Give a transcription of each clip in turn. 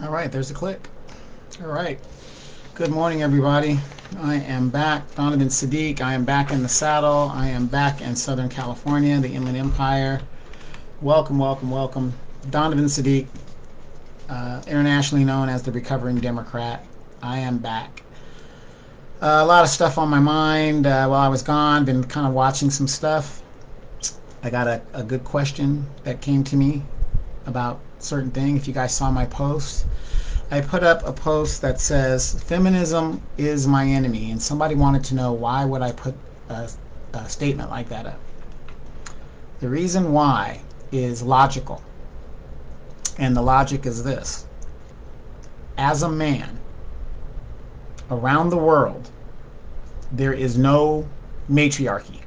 All right, there's the click. All right. Good morning, everybody. I am back. Donovan Sadiq. I am back in the saddle. I am back in Southern California, the Inland Empire. Welcome, welcome, welcome. Donovan Sadiq, internationally known as the Recovering Democrat. I am back. A lot of stuff on my mind while I was gone. Been kind of watching some stuff. I got a good question that came to me about certain thing. If you guys saw my post, I put up a post that says feminism is my enemy, and somebody wanted to know why would I put a statement like that up. The reason why is logical, and the logic is this: as a man around the world, there is no matriarchy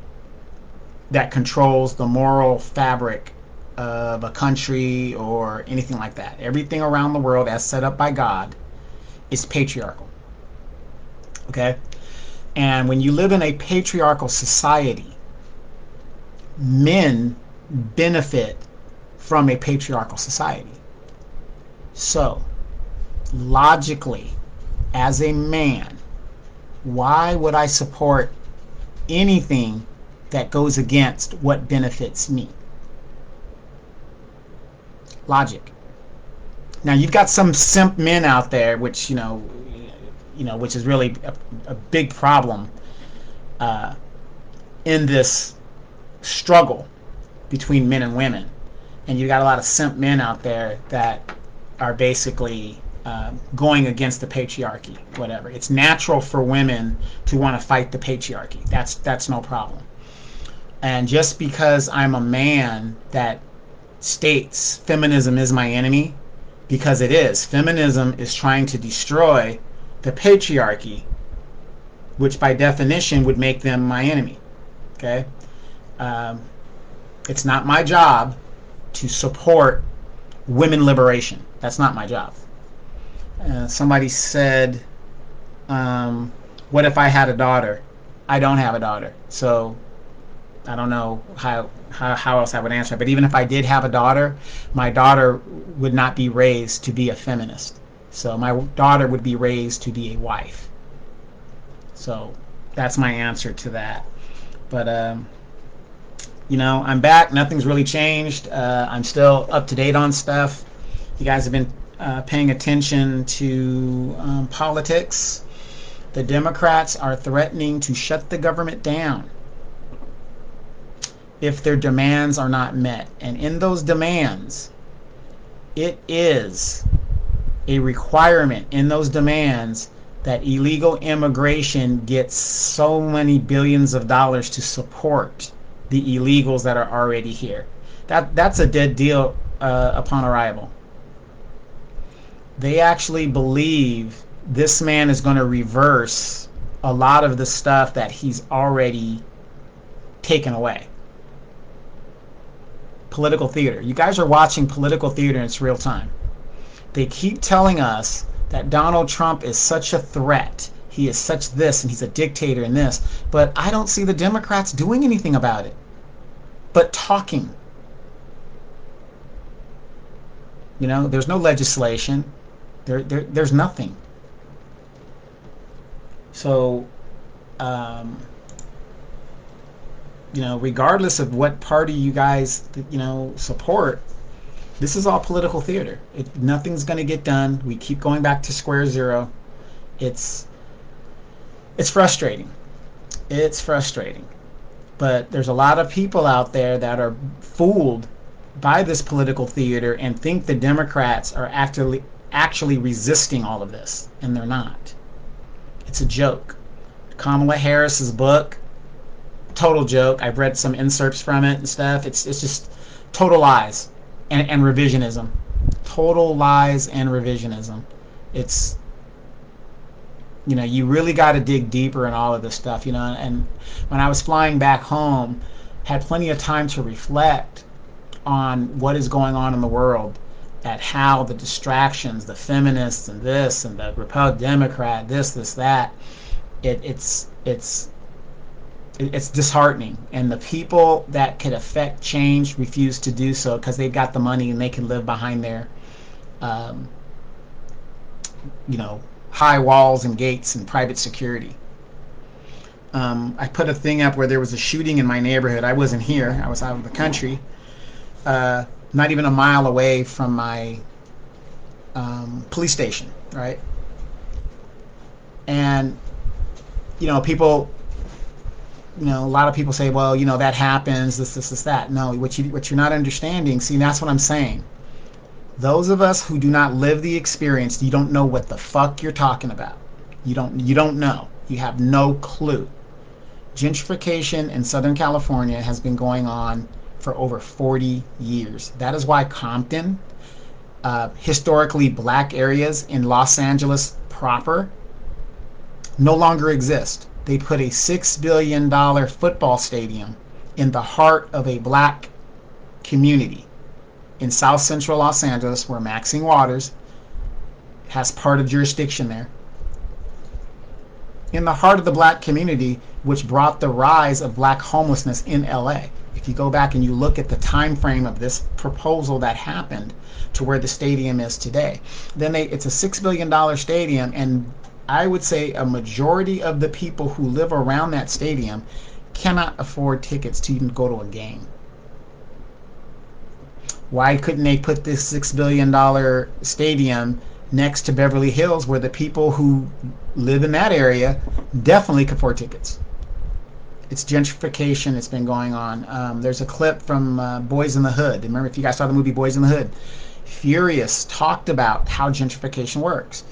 that controls the moral fabric of a country or anything like that. Everything around the world, as set up by God, is patriarchal. Okay? And when you live in a patriarchal society, men benefit from a patriarchal society. So, logically, as a man, why would I support anything that goes against what benefits me? Logic. Now you've got some simp men out there, which which is really a big problem in this struggle between men and women. And you've got a lot of simp men out there that are basically going against the patriarchy. Whatever. It's natural for women to want to fight the patriarchy. That's no problem. And just because I'm a man that states feminism is my enemy, because it is. Feminism is trying to destroy the patriarchy, which by definition would make them my enemy. Okay? It's not my job to support women liberation. That's not my job. Somebody said, what if I had a daughter? I don't have a daughter, so I don't know how else I would answer it. But even if I did have a daughter, my daughter would not be raised to be a feminist. So my daughter would be raised to be a wife. So that's my answer to that. But I'm back. Nothing's really changed. I'm still up to date on stuff. You guys have been paying attention to politics. The Democrats are threatening to shut the government down if their demands are not met. And in those demands, it is a requirement in those demands that illegal immigration gets so many billions of dollars to support the illegals that are already here. That's a dead deal upon arrival. They actually believe this man is going to reverse a lot of the stuff that he's already taken away. Political theater. You guys are watching political theater in its real time. They keep telling us that Donald Trump is such a threat. He is such this, and he's a dictator and this. But I don't see the Democrats doing anything about it, but talking. There's no legislation. There's nothing. So, regardless of what party you guys, support, this is all political theater. Nothing's going to get done. We keep going back to square zero. It's frustrating. It's frustrating. But there's a lot of people out there that are fooled by this political theater and think the Democrats are actually resisting all of this, and they're not. It's a joke. Kamala Harris's book, total joke. I've read some inserts from it and stuff. It's just total lies and revisionism. Total lies and revisionism. It's, you really got to dig deeper in all of this stuff, and when I was flying back home, had plenty of time to reflect on what is going on in the world, at how the distractions, the feminists and this and the Republican Democrat, this, that, it's disheartening. And the people that could affect change refuse to do so because they've got the money and they can live behind their high walls and gates and private security. I put a thing up where there was a shooting in my neighborhood. I wasn't here. I was out of the country. Not even a mile away from my police station, right? And, people, a lot of people say, well, that happens, this, that. No, what you're not understanding, see, that's what I'm saying. Those of us who do not live the experience, you don't know what the fuck you're talking about. You don't know. You have no clue. Gentrification in Southern California has been going on for over 40 years. That is why Compton, historically black areas in Los Angeles proper, no longer exist. They put a $6 billion football stadium in the heart of a black community in South Central Los Angeles, where Maxine Waters has part of jurisdiction there. In the heart of the black community, which brought the rise of black homelessness in LA. If you go back and you look at the time frame of this proposal that happened to where the stadium is today, then it's a $6 billion stadium, and I would say a majority of the people who live around that stadium cannot afford tickets to even go to a game. Why couldn't they put this $6 billion stadium next to Beverly Hills, where the people who live in that area definitely could afford tickets? It's gentrification. It's been going on. There's a clip from Boys in the Hood. Remember, if you guys saw the movie Boys in the Hood, Furious talked about how gentrification works.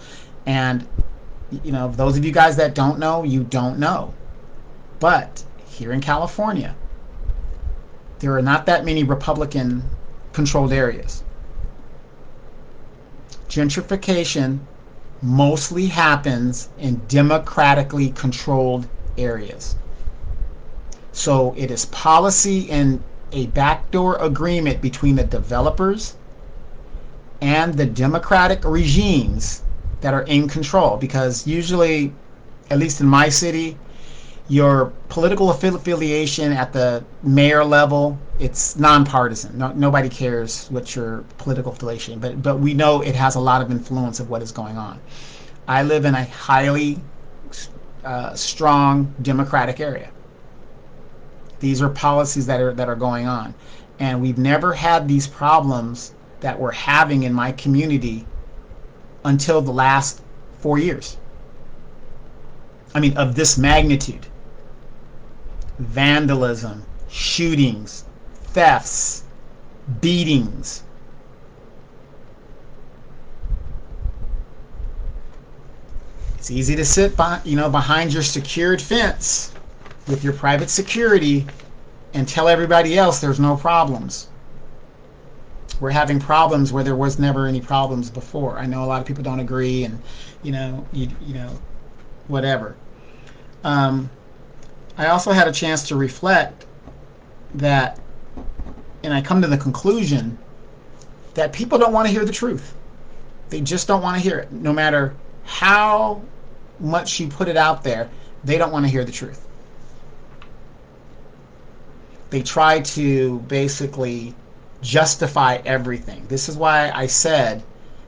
And, those of you guys that don't know, you don't know. But here in California, there are not that many Republican-controlled areas. Gentrification mostly happens in democratically controlled areas. So it is policy and a backdoor agreement between the developers and the democratic regimes that are in control. Because usually, at least in my city, your political affiliation at the mayor level, it's nonpartisan. Nobody cares what your political affiliation, but we know it has a lot of influence of what is going on. I live in a highly strong democratic area. These are policies that are going on, and we've never had these problems that we're having in my community until the last 4 years. I mean, of this magnitude. Vandalism, shootings, thefts, beatings. It's easy to sit behind your secured fence with your private security and tell everybody else there's no problems. We're having problems where there was never any problems before. I know a lot of people don't agree, and whatever. I also had a chance to reflect that, and I come to the conclusion that people don't want to hear the truth. They just don't want to hear it. No matter how much you put it out there, they don't want to hear the truth. They try to basically justify everything. This is why I said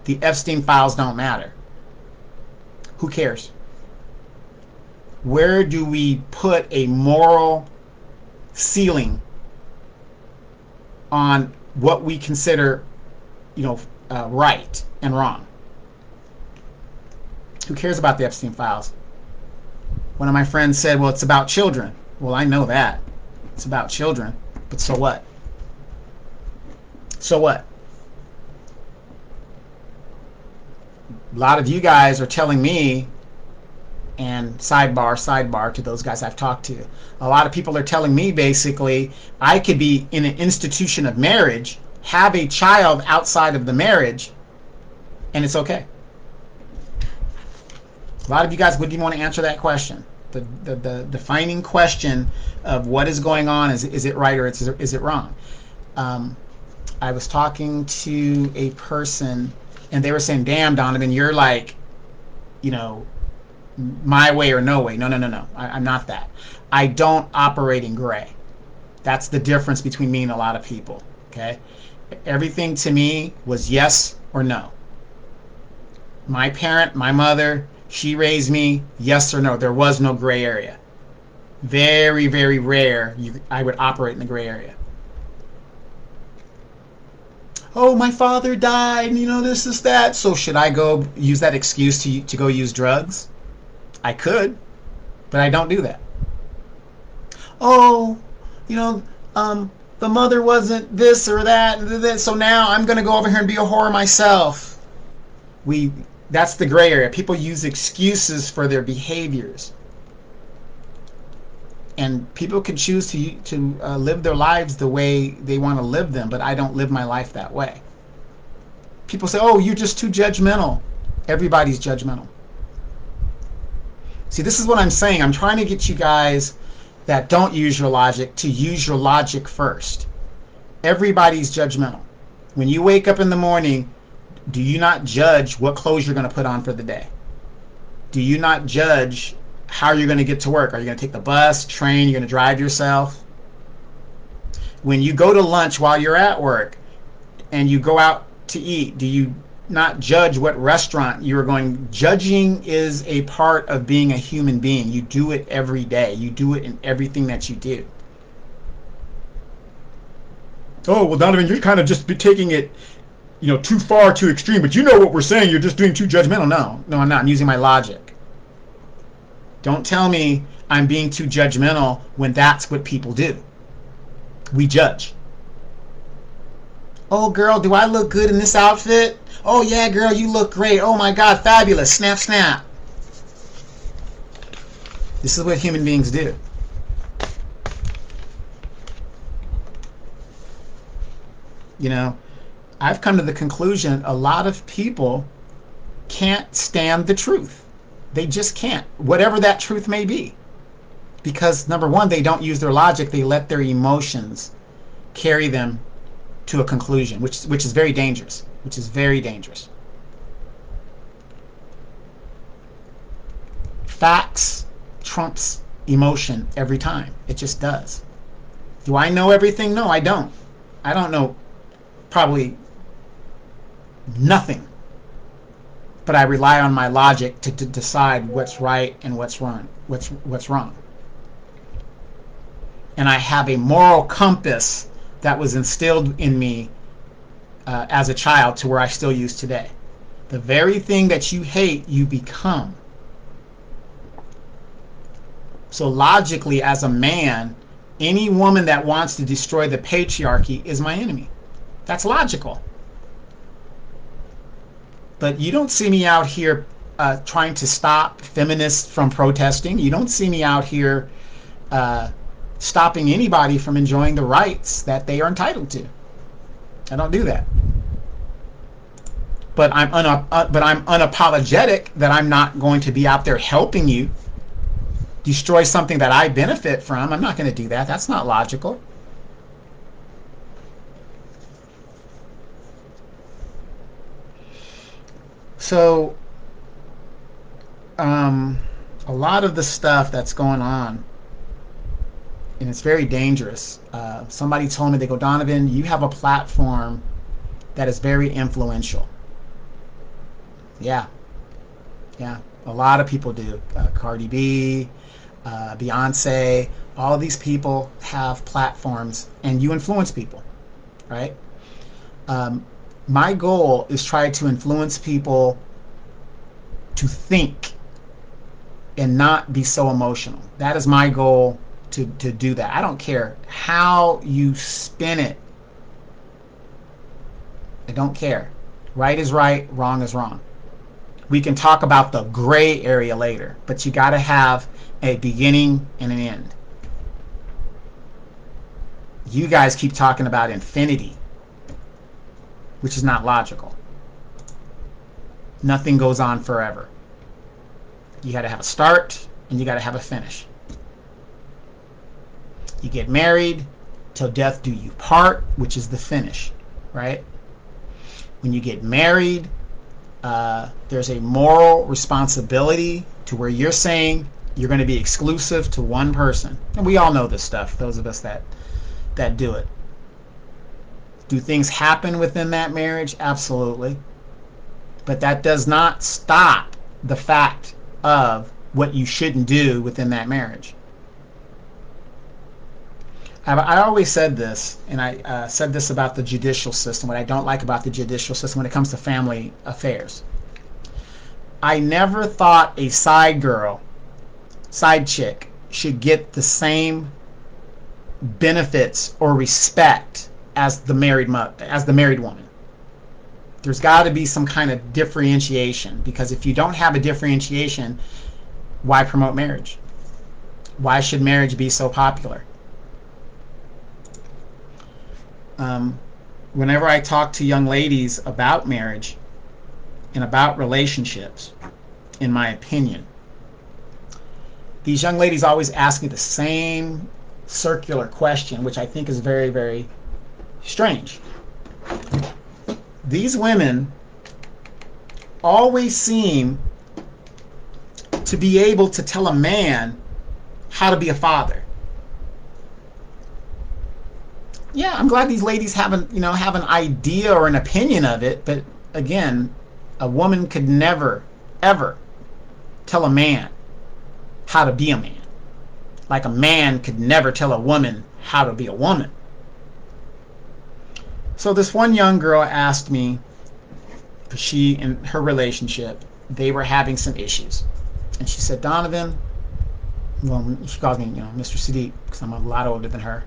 the Epstein files don't matter. Who cares? Where do we put a moral ceiling on what we consider, right and wrong? Who cares about the Epstein files? One of my friends said, well, it's about children. Well, I know that. It's about children. But so what? So what? A lot of you guys are telling me, and sidebar to those guys I've talked to, a lot of people are telling me basically I could be in an institution of marriage, have a child outside of the marriage, and it's okay. A lot of you guys wouldn't even want to answer that question. The defining question of what is going on, is it right or is it wrong? I was talking to a person, and they were saying, damn, Donovan, you're like, my way or no way. No. I'm not that. I don't operate in gray. That's the difference between me and a lot of people. Okay? Everything to me was yes or no. My parent, my mother, she raised me, yes or no. There was no gray area. Very, very rare I would operate in the gray area. Oh, my father died, this is that. So should I go use that excuse to go use drugs? I could, but I don't do that. Oh, the mother wasn't this or that, so now I'm going to go over here and be a whore myself. That's the gray area. People use excuses for their behaviors. And people can choose to live their lives the way they want to live them, but I don't live my life that way. People say, oh, you're just too judgmental. Everybody's judgmental. See, this is what I'm saying. I'm trying to get you guys that don't use your logic to use your logic first. Everybody's judgmental. When you wake up in the morning, do you not judge what clothes you're going to put on for the day? Do you not judge how you're going to get to work? Are you going to take the bus, train? You're going to drive yourself? When you go to lunch while you're at work and you go out to eat, do you not judge what restaurant you're going? Judging is a part of being a human being. You do it every day. You do it in everything that you do. Oh, well, Donovan, you're kind of just taking it, too far, too extreme. But you know what we're saying. You're just doing too judgmental. No, I'm not. I'm using my logic. Don't tell me I'm being too judgmental when that's what people do. We judge. Oh, girl, do I look good in this outfit? Oh, yeah, girl, you look great. Oh, my God, fabulous. Snap, snap. This is what human beings do. I've come to the conclusion a lot of people can't stand the truth. They just can't, whatever that truth may be. Because, number one, they don't use their logic. They let their emotions carry them to a conclusion, which is very dangerous. Facts trumps emotion every time. It just does. Do I know everything? No, I don't. I don't know probably nothing. But I rely on my logic to decide what's right and what's wrong. And I have a moral compass that was instilled in me as a child to where I still use today. The very thing that you hate, you become. So logically, as a man, any woman that wants to destroy the patriarchy is my enemy. That's logical. But you don't see me out here trying to stop feminists from protesting. You don't see me out here stopping anybody from enjoying the rights that they are entitled to. I don't do that. But I'm unapologetic that I'm not going to be out there helping you destroy something that I benefit from. I'm not going to do that. That's not logical. So, a lot of the stuff that's going on, and it's very dangerous. Somebody told me, they go, Donovan, you have a platform that is very influential. Yeah. A lot of people do. Cardi B, Beyonce, all of these people have platforms, and you influence people, right? My goal is try to influence people to think and not be so emotional. That is my goal, to do that. I don't care how you spin it. I don't care. Right is right, wrong is wrong. We can talk about the gray area later, but you got to have a beginning and an end. You guys keep talking about infinity, which is not logical. Nothing goes on forever. You got to have a start and you got to have a finish. You get married till death do you part, which is the finish, right? When you get married, there's a moral responsibility to where you're saying you're going to be exclusive to one person. And we all know this stuff, those of us that do it. Do things happen within that marriage? Absolutely. But that does not stop the fact of what you shouldn't do within that marriage. I always said this, and I said this about the judicial system, what I don't like about the judicial system when it comes to family affairs. I never thought a side girl, side chick, should get the same benefits or respect as the married woman. There's got to be some kind of differentiation, because if you don't have a differentiation, why promote marriage? Why should marriage be so popular? Whenever I talk to young ladies about marriage and about relationships, in my opinion, these young ladies always ask me the same circular question, which I think is very, very strange. These women always seem to be able to tell a man how to be a father. Yeah, I'm glad these ladies have an idea or an opinion of it, but again, a woman could never, ever tell a man how to be a man. Like a man could never tell a woman how to be a woman. So this one young girl asked me, she in her relationship, they were having some issues. And she said, Donovan, well, she calls me, Mr. Sadiq, because I'm a lot older than her.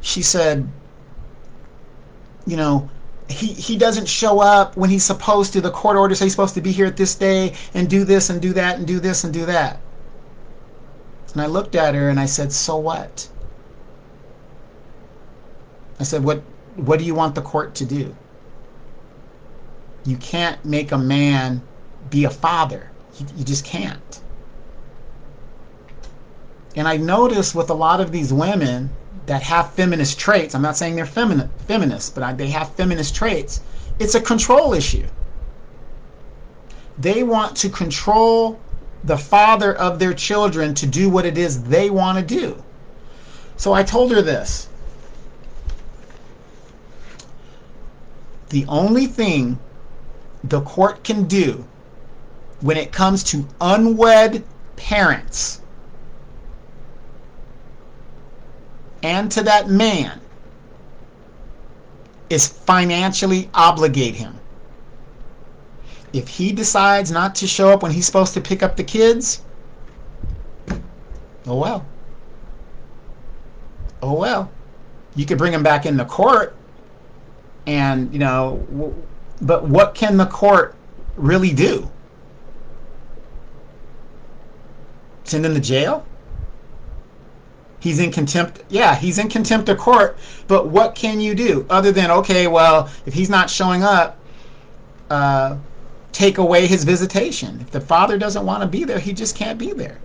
She said, he doesn't show up when he's supposed to. The court order says he's supposed to be here at this day and do this and do that and do this and do that. And I looked at her and I said, so what? I said, what do you want the court to do? You can't make a man be a father. You just can't. And I noticed with a lot of these women that have feminist traits, I'm not saying they're feminists, but they have feminist traits, it's a control issue. They want to control the father of their children to do what it is they want to do. So I told her this. The only thing the court can do when it comes to unwed parents and to that man is financially obligate him. If he decides not to show up when he's supposed to pick up the kids, oh well. Oh well. You could bring him back in the court and, but what can the court really do? Send him to jail? He's in contempt. Yeah, he's in contempt of court. But what can you do other than, okay, well, if he's not showing up, take away his visitation. If the father doesn't want to be there, he just can't be there.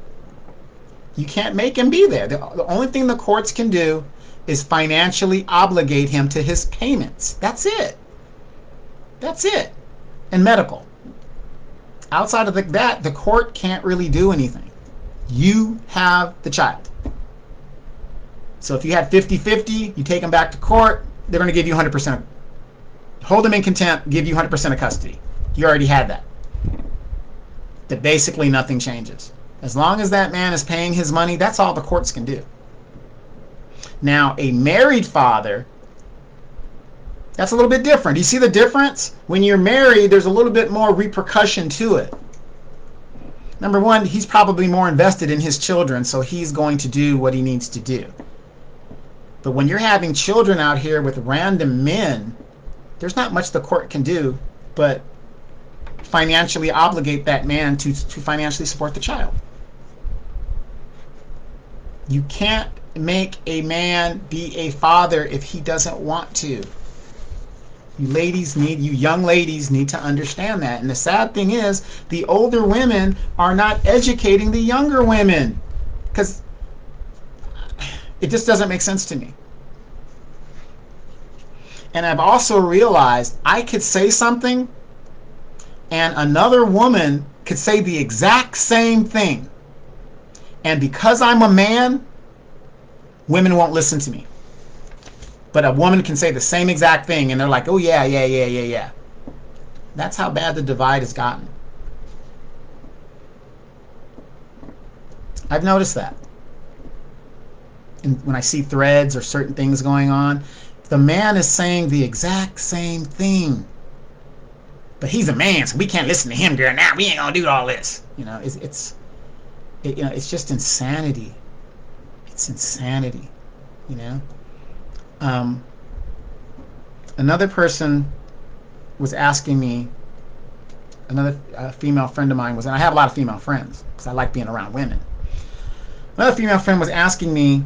You can't make him be there. The only thing the courts can do is financially obligate him to his payments. That's it. That's it. And medical. Outside of that, the court can't really do anything. You have the child. So if you had 50-50, you take them back to court, they're going to give you 100%. Hold them in contempt, give you 100% of custody. You already had that. That basically nothing changes. As long as that man is paying his money, that's all the courts can do. Now, a married father, that's a little bit different. You see the difference? When you're married, there's a little bit more repercussion to it. Number one, he's probably more invested in his children, so he's going to do what he needs to do. But when you're having children out here with random men, there's not much the court can do but financially obligate that man to financially support the child. You can't make a man be a father if he doesn't want to. You young ladies need to understand that. And the sad thing is, the older women are not educating the younger women, because it just doesn't make sense to me. And I've also realized I could say something and another woman could say the exact same thing. And because I'm a man, women won't listen to me. But a woman can say the same exact thing and they're like, oh yeah. That's how bad the divide has gotten. I've noticed that. And when I see threads or certain things going on, the man is saying the exact same thing. But he's a man, so we can't listen to him, girl. Now we ain't gonna do all this. It's just insanity. It's insanity. Another person was asking me. Another female friend of mine was, and I have a lot of female friends because I like being around women. Another female friend was asking me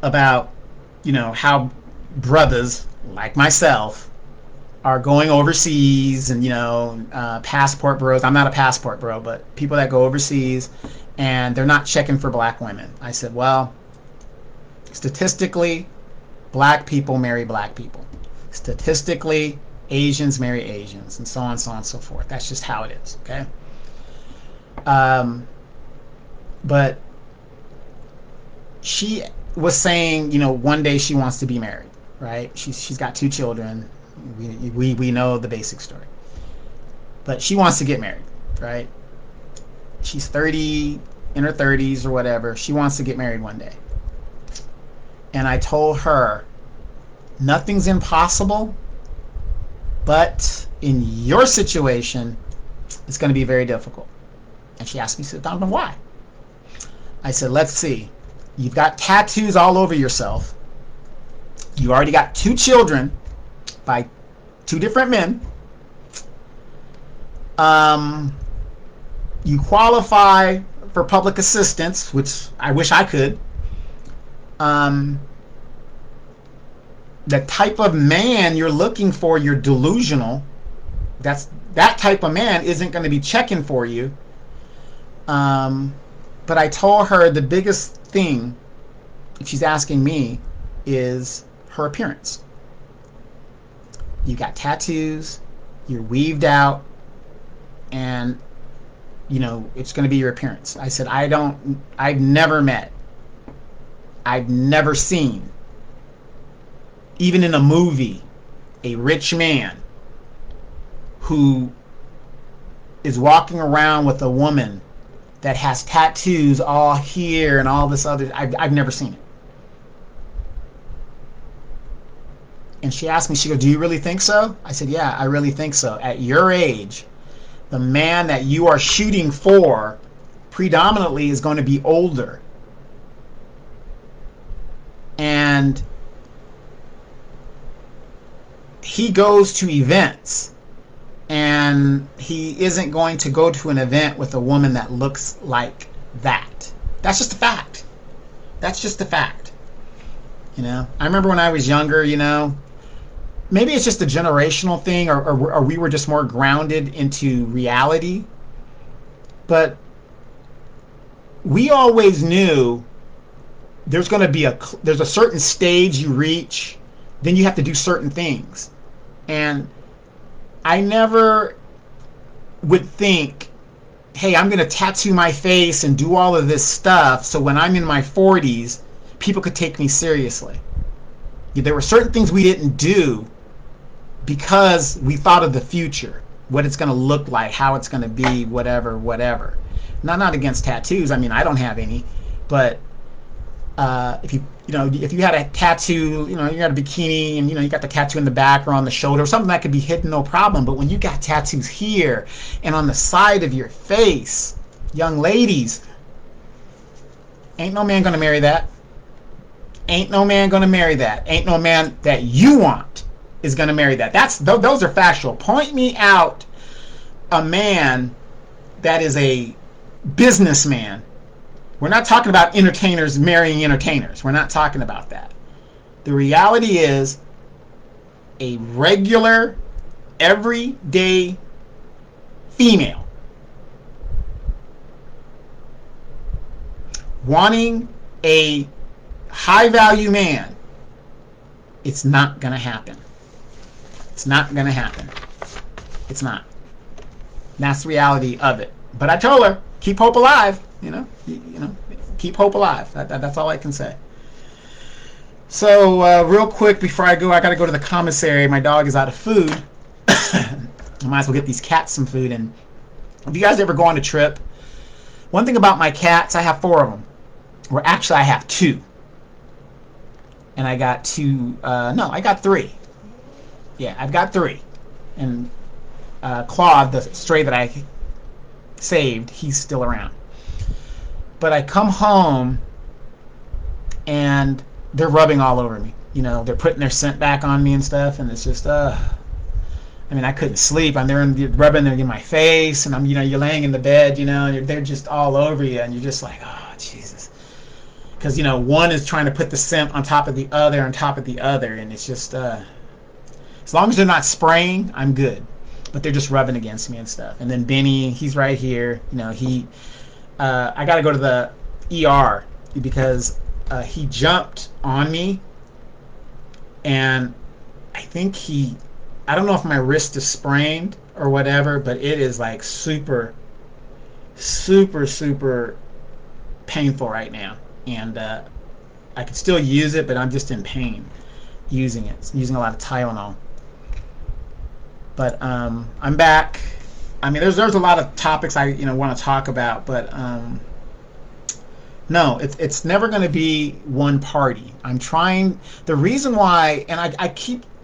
about, how brothers like myself are going overseas and, passport bros. I'm not a passport bro, but people that go overseas and they're not checking for black women. I said, well, statistically, black people marry black people. Statistically, Asians marry Asians, and so on and so forth. That's just how it is, okay? But she was saying, one day she wants to be married, right? She's got 2 children. We know the basic story. But she wants to get married, right? She's 30, in her 30s or whatever. She wants to get married one day. And I told her, nothing's impossible, but in your situation, it's going to be very difficult. And she asked me, said, Donovan, why? I said, let's see. You've got tattoos all over yourself. You already got 2 children by 2 different men. You qualify for public assistance, which I wish I could. The type of man you're looking for, you're delusional. That type of man isn't going to be checking for you. But I told her the biggest thing, if she's asking me, is her appearance. You got tattoos, you're weaved out, and it's going to be your appearance. I said, I've never met, I've never seen, even in a movie, a rich man who is walking around with a woman that has tattoos all here and all this other. I've never seen it. And she asked me, she goes, do you really think so? I said, yeah, I really think so. At your age, the man that you are shooting for predominantly is going to be older. And he goes to events, and he isn't going to go to an event with a woman that looks like that. That's just a fact. That's just a fact. I remember when I was younger, maybe it's just a generational thing, or we were just more grounded into reality. But we always knew there's going to be there's a certain stage you reach, then you have to do certain things. And I never would think, hey, I'm going to tattoo my face and do all of this stuff so when I'm in my 40s, people could take me seriously. There were certain things we didn't do because we thought of the future, what it's going to look like, how it's going to be, whatever. Not against tattoos. I mean, I don't have any, but if you had a tattoo, you got a bikini and you got the tattoo in the back or on the shoulder, something that could be hidden, no problem. But when you got tattoos here and on the side of your face, young ladies, ain't no man gonna marry that. Ain't no man gonna marry that. Ain't no man that you want is gonna marry that. Those are factual. Point me out a man that is a businessman. We're not talking about entertainers marrying entertainers. We're not talking about that. The reality is a regular, everyday female wanting a high-value man. It's not going to happen. It's not going to happen. It's not. That's the reality of it. But I told her, keep hope alive. Keep hope alive. That's all I can say. So real quick before I go, I got to go to the commissary. My dog is out of food. I might as well get these cats some food. And if you guys ever go on a trip, one thing about my cats, I have 4 of them. Or actually, I have 2. And I got 2. No, I got 3. Yeah, I've got 3. And Claude, the stray that I saved, he's still around. But I come home and they're rubbing all over me. You know, they're putting their scent back on me and stuff, and it's just I mean, I couldn't sleep. And they're rubbing in my face, and you're laying in the bed, and they're just all over you, and you're just like, oh Jesus, because one is trying to put the scent on top of the other, and it's just as long as they're not spraying, I'm good. But they're just rubbing against me and stuff. And then Benny, he's right here. I got to go to the ER because he jumped on me, and I think I don't know if my wrist is sprained or whatever, but it is like super, super, super painful right now. And I could still use it, but I'm just in pain using it. Using a lot of Tylenol. But I'm back. I mean, there's a lot of topics I want to talk about, but no, it's never going to be one party. I'm trying. The reason why, and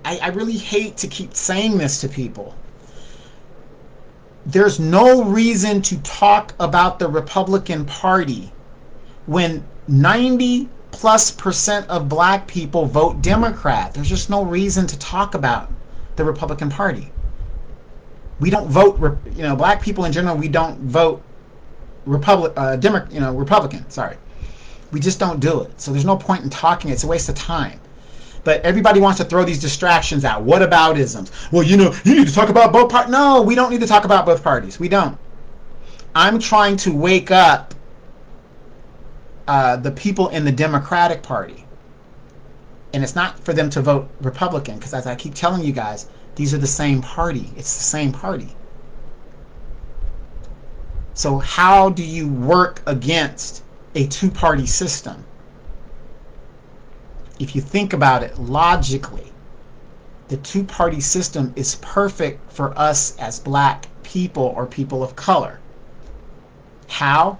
I really hate to keep saying this to people. There's no reason to talk about the Republican Party when 90+% of black people vote Democrat. There's just no reason to talk about the Republican Party. We don't vote, black people in general, we don't vote Republican, sorry. We just don't do it. So there's no point in talking. It's a waste of time. But everybody wants to throw these distractions out. What about isms? Well, you need to talk about both parties. No, we don't need to talk about both parties. We don't. I'm trying to wake up the people in the Democratic Party. And it's not for them to vote Republican, because as I keep telling you guys, these are the same party. It's the same party. So how do you work against a two-party system? If you think about it logically, the two-party system is perfect for us as black people or people of color. How?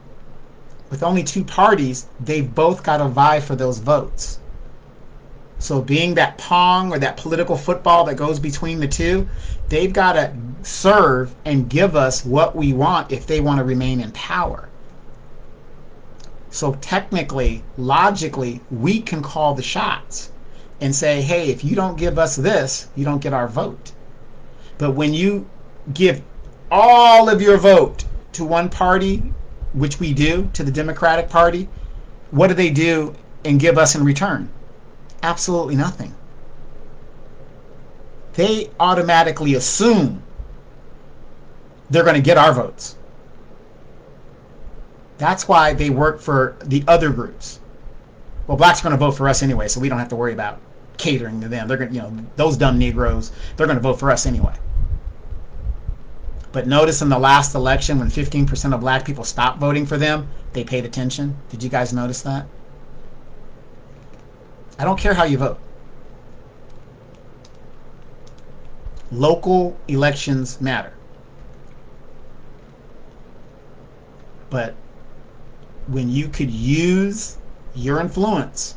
With only 2 parties, they've both got to vie for those votes. So being that pong or that political football that goes between the two, they've got to serve and give us what we want if they want to remain in power. So technically, logically, we can call the shots and say, hey, if you don't give us this, you don't get our vote. But when you give all of your vote to one party, which we do, to the Democratic Party, what do they do and give us in return? Absolutely nothing. They automatically assume they're going to get our votes. That's why they work for the other groups. Well, blacks are going to vote for us anyway, so we don't have to worry about catering to them. They're going, those dumb Negroes, they're going to vote for us anyway. But notice in the last election, when 15% of black people stopped voting for them, they paid attention. Did you guys notice that? I don't care how you vote. Local elections matter. But when you could use your influence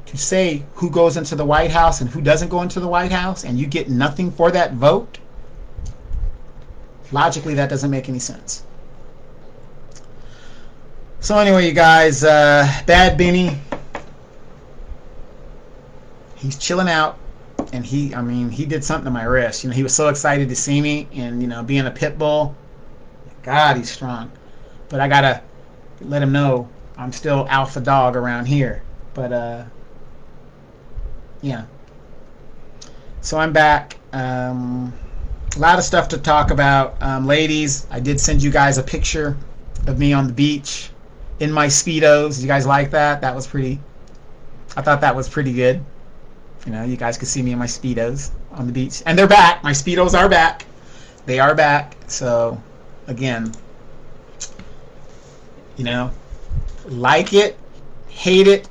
to say who goes into the White House and who doesn't go into the White House, and you get nothing for that vote, logically that doesn't make any sense. So anyway, you guys, Bad Benny, he's chilling out, and he did something to my wrist. He was so excited to see me, and being a pit bull, God, he's strong. But I gotta let him know I'm still alpha dog around here. But yeah. So I'm back. A lot of stuff to talk about. Ladies, I did send you guys a picture of me on the beach in my Speedos. Did you guys like that? That was pretty. I thought that was pretty good. You guys could see me in my Speedos on the beach. And they're back. My Speedos are back. They are back. So, again, like it, hate it,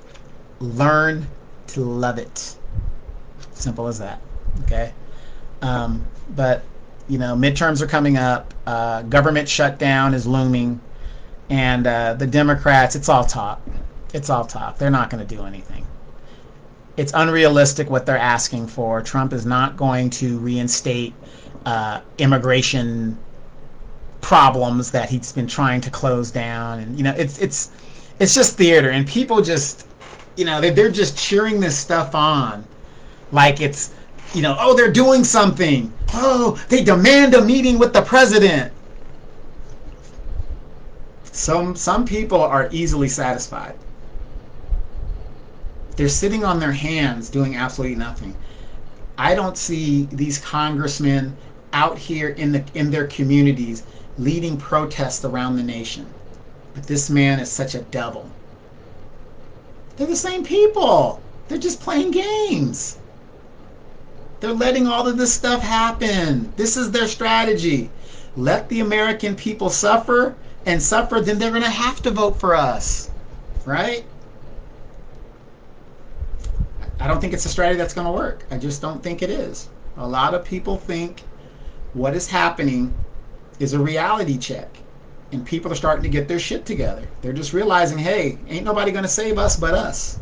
learn to love it. Simple as that. Okay? But midterms are coming up. Government shutdown is looming, and the Democrats, it's all talk. It's all talk. They're not going to do anything. It's unrealistic what they're asking for. Trump is not going to reinstate immigration problems that he's been trying to close down, and it's just theater, and people just they're just cheering this stuff on like it's oh, they're doing something. Oh, they demand a meeting with the president. Some people are easily satisfied. They're sitting on their hands doing absolutely nothing. I don't see these congressmen out here in their communities leading protests around the nation. But this man is such a devil. They're the same people. They're just playing games. They're letting all of this stuff happen. This is their strategy. Let the American people suffer and suffer, then they're going to have to vote for us. Right? I don't think it's a strategy that's going to work. I just don't think it is. A lot of people think what is happening is a reality check. And people are starting to get their shit together. They're just realizing, hey, ain't nobody going to save us but us.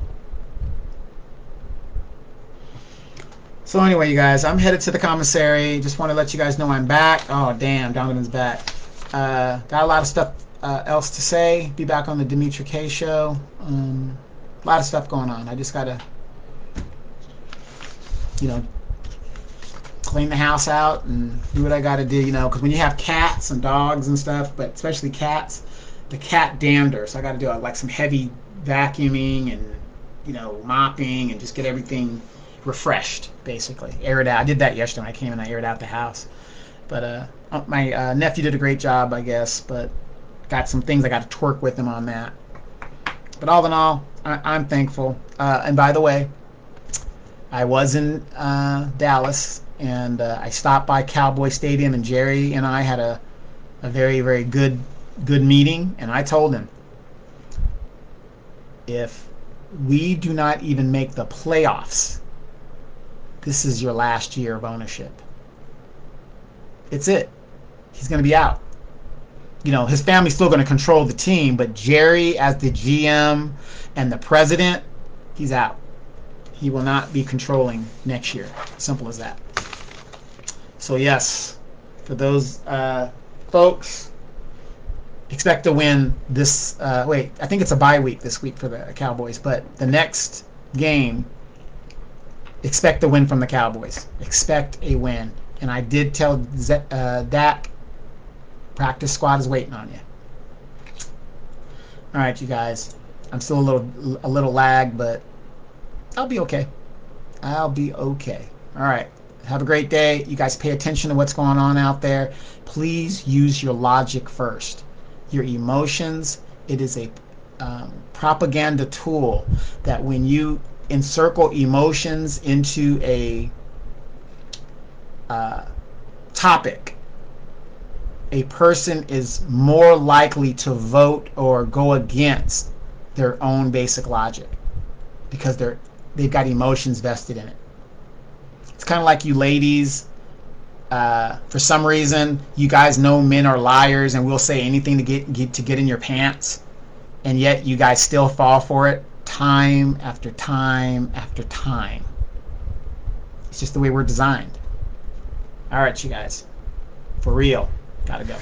So anyway, you guys, I'm headed to the commissary. Just want to let you guys know I'm back. Oh, damn, Donovan's back. Got a lot of stuff else to say. Be back on the Dimitri K show. A lot of stuff going on. I just got to, clean the house out and do what I got to do, because when you have cats and dogs and stuff, but especially cats, the cat dander. So I got to do like some heavy vacuuming and, mopping and just get everything refreshed, basically. Air it out. I did that yesterday when I came and I aired out the house. But my nephew did a great job, I guess, but got some things I got to twerk with him on that. But all in all, I'm thankful. And by the way, I was in Dallas, and I stopped by Cowboy Stadium, and Jerry and I had a very, very good meeting, and I told him, if we do not even make the playoffs, this is your last year of ownership. It's it. He's going to be out. His family's still going to control the team, but Jerry as the GM and the president, he's out. He will not be controlling next year. Simple as that. So yes, for those folks, expect to win this. I think it's a bye week this week for the Cowboys, but the next game, expect a win from the Cowboys. Expect a win. And I did tell Dak, practice squad is waiting on you. All right, you guys. I'm still a little lagged, but I'll be okay. I'll be okay. All right. Have a great day. You guys pay attention to what's going on out there. Please use your logic first. Your emotions, it is a propaganda tool that when you encircle emotions into a topic, a person is more likely to vote or go against their own basic logic because they've got emotions vested in it. It's kind of like you ladies. For some reason, you guys know men are liars and will say anything to get in your pants, and yet you guys still fall for it time after time after time. It's just the way we're designed. All right, you guys. For real. Gotta go.